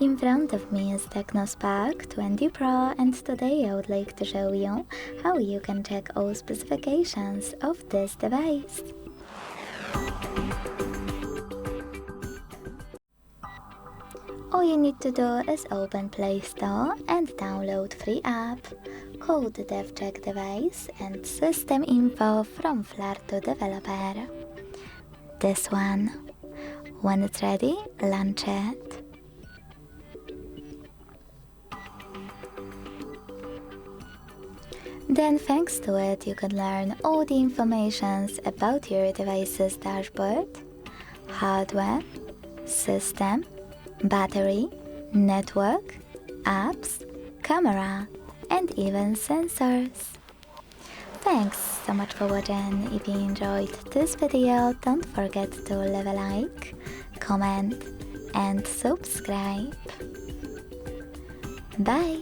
In front of me is TECNO Spark 20 Pro, and today I would like to show you how you can check all specifications of this device. All you need to do is open Play Store and download free app called DevCheck device and system info from Flarto developer. This one. When it's ready, launch it. Then thanks to it you can learn all the informations about your device's dashboard, hardware, system, battery, network, apps, camera, and even sensors. Thanks so much for watching. If you enjoyed this video, don't forget to leave a like, comment, and subscribe. Bye!